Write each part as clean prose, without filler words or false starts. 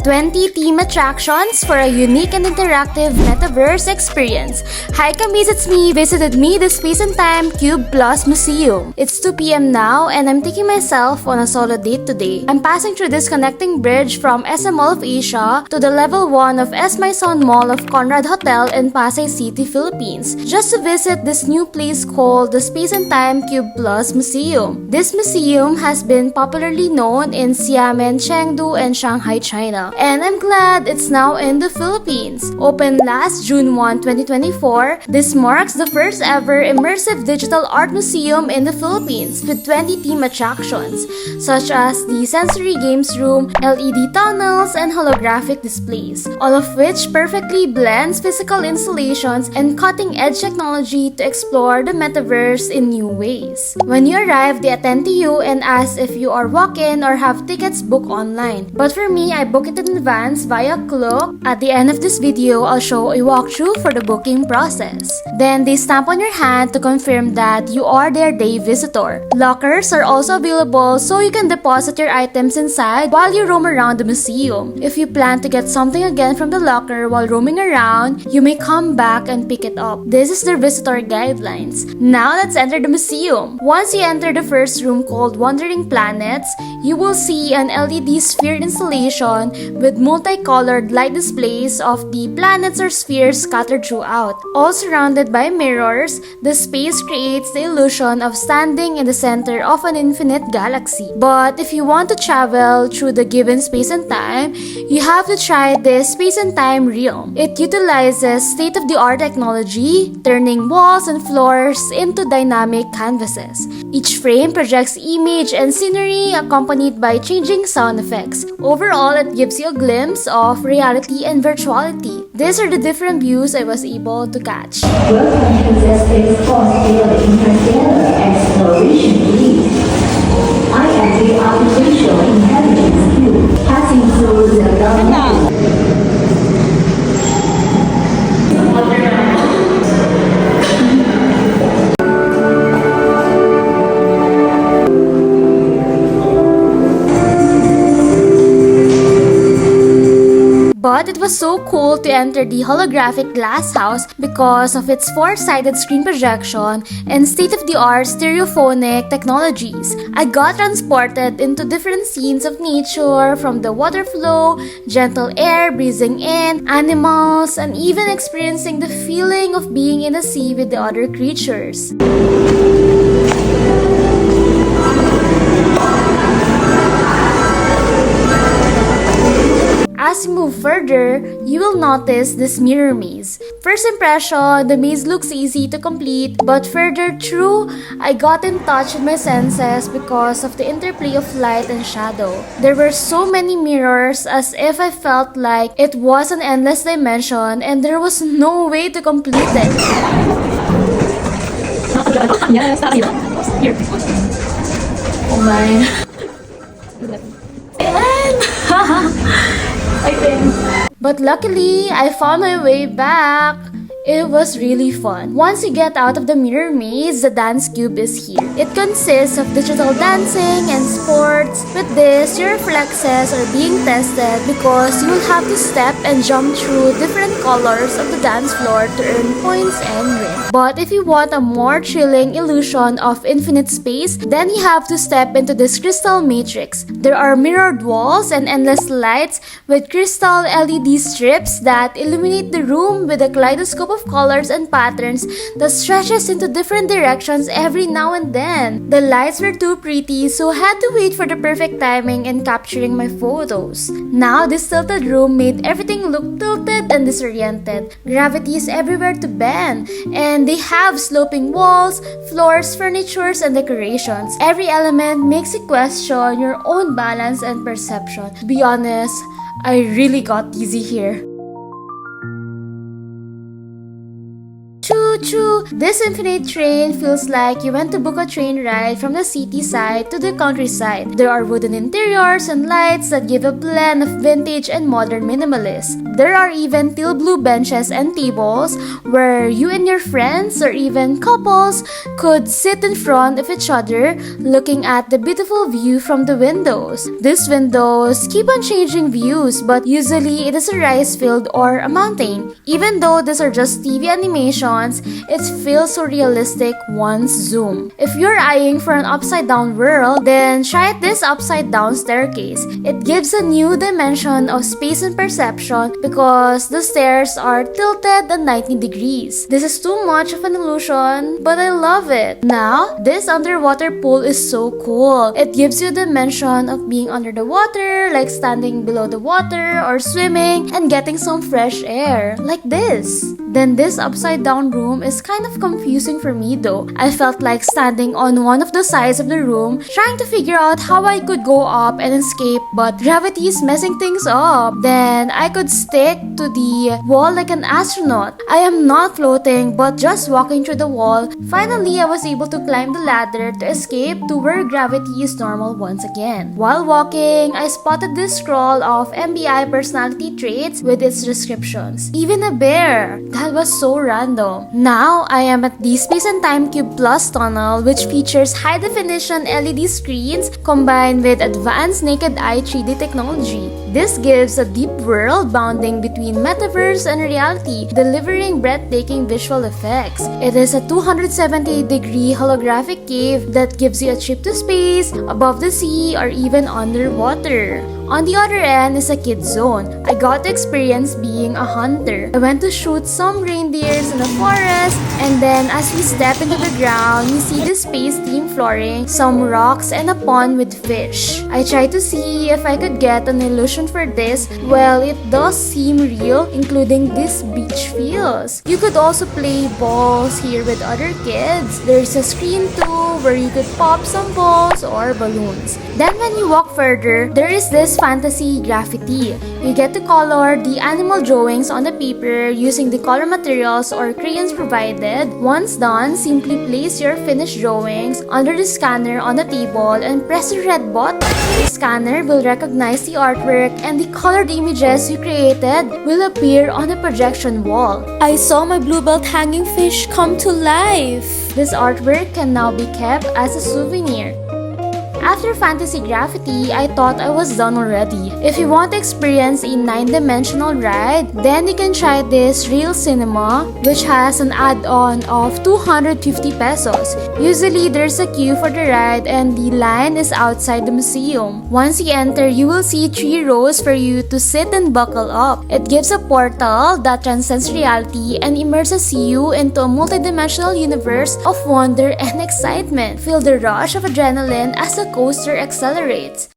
20 theme attractions for a unique and interactive metaverse experience. Hi Kamis, it's me. Visited me the Space and Time Cube Plus Museum. It's 2 p.m. now and I'm taking myself on a solo date today. I'm passing through this connecting bridge from SM Mall of Asia to the level 1 of S Maison Mall of Conrad Hotel in Pasay City, Philippines, just to visit this new place called the Space and Time Cube Plus Museum. This museum has been popularly known in Xiamen, Chengdu, and Shanghai, China. And I'm glad it's now in the Philippines. Opened last June 1, 2024, this marks the first ever immersive digital art museum in the Philippines with 20 theme attractions, such as the sensory games room, LED tunnels, and holographic displays, all of which perfectly blends physical installations and cutting-edge technology to explore the metaverse in new ways. When you arrive, they attend to you and ask if you are walk-in or have tickets booked online. But for me, I book it in advance via Klook. At the end of this video, I'll show a walkthrough for the booking process. Then they stamp on your hand to confirm that you are their day visitor. Lockers are also available so you can deposit your items inside while you roam around the museum. If you plan to get something again from the locker while roaming around, you may come back and pick it up. This is their visitor guidelines. Now let's enter the museum. Once you enter the first room called Wandering Planets, you will see an LED sphere installation with multicolored light displays of the planets or spheres scattered throughout. All surrounded by mirrors, the space creates the illusion of standing in the center of an infinite galaxy. But if you want to travel through the given space and time, you have to try this space and time realm. It utilizes state-of-the-art technology, turning walls and floors into dynamic canvases. Each frame projects image and scenery accompanied by changing sound effects. Overall, it gives you a glimpse of reality and virtuality. These are the different views I was able to catch. Welcome to the Space Force Interstellar Exploration Fleet. I am the Artificial Intelligence Cube, passing through the galaxy. But it was so cool to enter the holographic glass house because of its four-sided screen projection and state-of-the-art stereophonic technologies. I got transported into different scenes of nature, from the water flow, gentle air breezing in, animals, and even experiencing the feeling of being in the sea with the other creatures. As you move further, you will notice this mirror maze. First impression, the maze looks easy to complete, but further through, I got in touch with my senses because of the interplay of light and shadow. There were so many mirrors as if I felt like it was an endless dimension and there was no way to complete it. Oh my. But luckily, I found my way back. It was really fun. Once you get out of the mirror maze, the dance cube is here. It consists of digital dancing and sports. With this, your reflexes are being tested because you will have to step and jump through different colors of the dance floor to earn points and win. But if you want a more thrilling illusion of infinite space, then you have to step into this crystal matrix. There are mirrored walls and endless lights with crystal LED strips that illuminate the room with a kaleidoscope of colors and patterns that stretches into different directions every now and then. The lights were too pretty, so I had to wait for the perfect timing in capturing my photos. Now, this tilted room made everything look tilted and disoriented. Gravity is everywhere to bend, and they have sloping walls, floors, furnitures, and decorations. Every element makes you question your own balance and perception. To be honest, I really got dizzy here. True choo-choo! This infinite train feels like you went to book a train ride from the city side to the countryside. There are wooden interiors and lights that give a blend of vintage and modern minimalist. There are even teal blue benches and tables where you and your friends or even couples could sit in front of each other looking at the beautiful view from the windows. These windows keep on changing views, but usually it is a rice field or a mountain. Even though these are just TV animations, it feels so realistic once zoomed. If you're eyeing for an upside down world, then try this upside down staircase. It gives a new dimension of space and perception because the stairs are tilted at 90 degrees. This is too much of an illusion, but I love it. Now, this underwater pool is so cool. It gives you a dimension of being under the water, like standing below the water or swimming and getting some fresh air, like this. Then this upside down room is kind of confusing for me though. I felt like standing on one of the sides of the room, trying to figure out how I could go up and escape, but gravity is messing things up. Then I could stick to the wall like an astronaut. I am not floating, but just walking through the wall. Finally, I was able to climb the ladder to escape to where gravity is normal once again. While walking, I spotted this scroll of MBI personality traits with its descriptions. Even a bear! That was so random. Now, I am at the Space and Time Cube Plus tunnel, which features high-definition LED screens combined with advanced naked eye 3D technology. This gives a deep world bounding between metaverse and reality, delivering breathtaking visual effects. It is a 270-degree holographic cave that gives you a trip to space, above the sea, or even underwater. On the other end is a kids zone. I got to experience being a hunter. I went to shoot some reindeers in the forest, and then as we step into the ground, you see the space theme flooring, some rocks, and a pond with fish. I tried to see if I could get an illusion for this. Well, it does seem real, including these beach feels. You could also play balls here with other kids. There's a screen too where you could pop some balls or balloons. Then when you walk further, there is this fantasy graffiti. You get to color the animal drawings on the paper using the color materials or crayons provided. Once done, simply place your finished drawings under the scanner on the table and press the red button. The scanner will recognize the artwork and the colored images you created will appear on the projection wall. I saw my blue belt hanging fish come to life. This artwork can now be kept as a souvenir. After Fantasy Graffiti, I thought I was done already. If you want to experience a 9-dimensional ride, then you can try this Real Cinema, which has an add-on of 250 pesos. Usually, there's a queue for the ride and the line is outside the museum. Once you enter, you will see 3 rows for you to sit and buckle up. It gives a portal that transcends reality and immerses you into a multidimensional universe of wonder and excitement. Feel the rush of adrenaline as the coaster accelerates.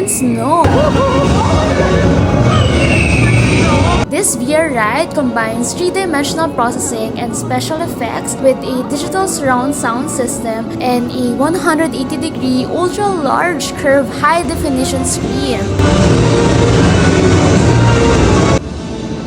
snow. This VR ride combines 3-dimensional processing and special effects with a digital surround sound system and a 180-degree ultra-large curved high-definition screen.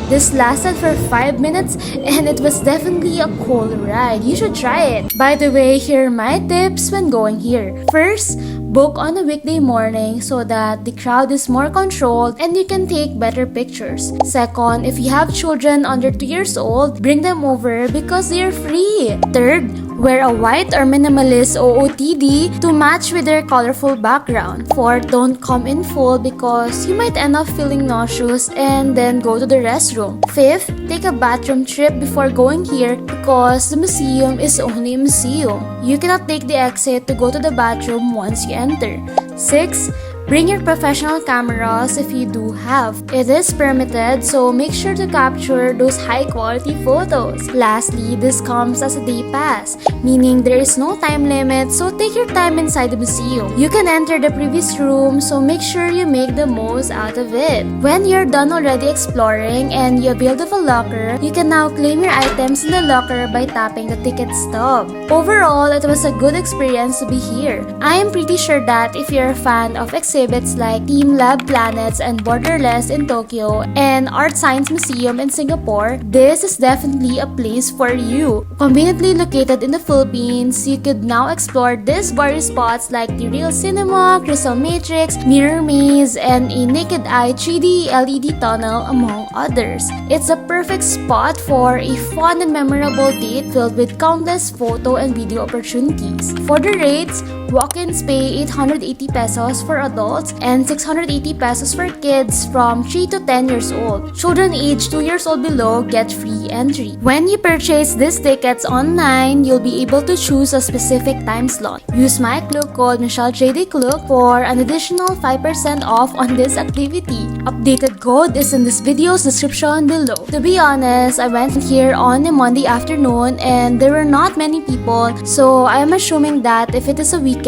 This lasted for 5 minutes and it was definitely a cool ride. You should try it. By the way, here are my tips when going here. First, book on a weekday morning so that the crowd is more controlled and you can take better pictures. Second, if you have children under 2 years old, bring them over because they are free. Third, wear a white or minimalist OOTD to match with their colorful background. Fourth, don't come in full because you might end up feeling nauseous and then go to the restroom. Fifth, take a bathroom trip before going here because the museum is only a museum. You cannot take the exit to go to the bathroom once you enter. Sixth, bring your professional cameras if you do have. It is permitted, so make sure to capture those high-quality photos. Lastly, this comes as a day pass, meaning there is no time limit, so take your time inside the museum. You can enter the previous room, so make sure you make the most out of it. When you're done already exploring and you availed of a locker, you can now claim your items in the locker by tapping the ticket stub. Overall, it was a good experience to be here. I am pretty sure that if you're a fan of exhibits like Team Lab Planets and Borderless in Tokyo and Art Science Museum in Singapore, this is definitely a place for you. Conveniently located in the Philippines, you could now explore these various spots like the Real Cinema, Crystal Matrix, Mirror Maze, and a Naked Eye 3D LED tunnel, among others. It's a perfect spot for a fun and memorable date filled with countless photo and video opportunities. For the rates, walk-ins pay 880 pesos for adults and 680 pesos for kids from 3 to 10 years old. Children aged 2 years old below get free entry. When you purchase these tickets online, you'll be able to choose a specific time slot. Use my Klook code MichelleJDKlook for an additional 5% off on this activity. Updated code is in this video's description below. To be honest, I went here on a Monday afternoon and there were not many people, so I am assuming that if it is a weekend,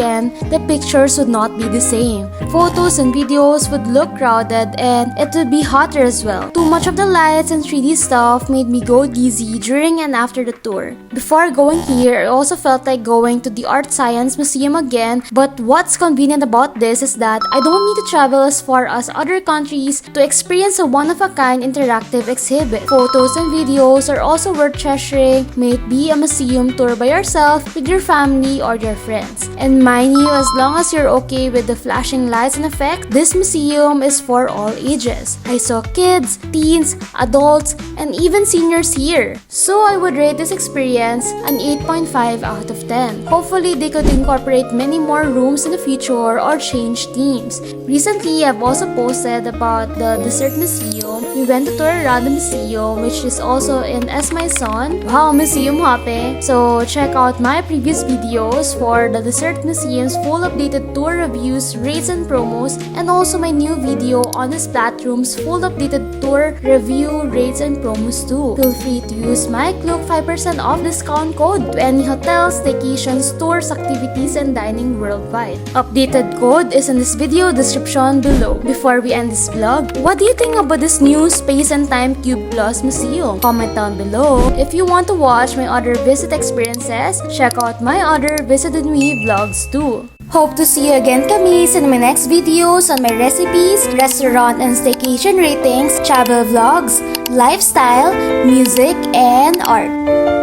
the pictures would not be the same. Photos and videos would look crowded and it would be hotter as well. Too much of the lights and 3D stuff made me go dizzy during and after the tour. Before going here, I also felt like going to the Art Science Museum again, but what's convenient about this is that I don't need to travel as far as other countries to experience a one-of-a-kind interactive exhibit. Photos and videos are also worth treasuring, may it be a museum tour by yourself, with your family, or your friends. And mind you, as long as you're okay with the flashing lights and effect, this museum is for all ages. I saw kids, teens, adults, and even seniors here. So I would rate this experience an 8.5 out of 10. Hopefully, they could incorporate many more rooms in the future or change themes. Recently, I've also posted about the Dessert Museum. We went to tour around the museum, which is also in S Maison. Wow, museum hopping! So check out my previous videos for the Dessert Museum's full updated tour reviews, rates, and promos, and also my new video on the Splat Room's full updated tour review, rates, and promos too. Feel free to use my Klook 5% off discount code to any hotels, staycations, tours, activities, and dining worldwide. Updated code is in this video description below. Before we end this vlog, what do you think about this new Space and Time Cube Plus Museum? Comment down below. If you want to watch my other visit experiences, check out my other Visit with Me vlogs too. Hope to see you again, Kamis, in my next videos on my recipes, restaurant and staycation ratings, travel vlogs, lifestyle, music, and art.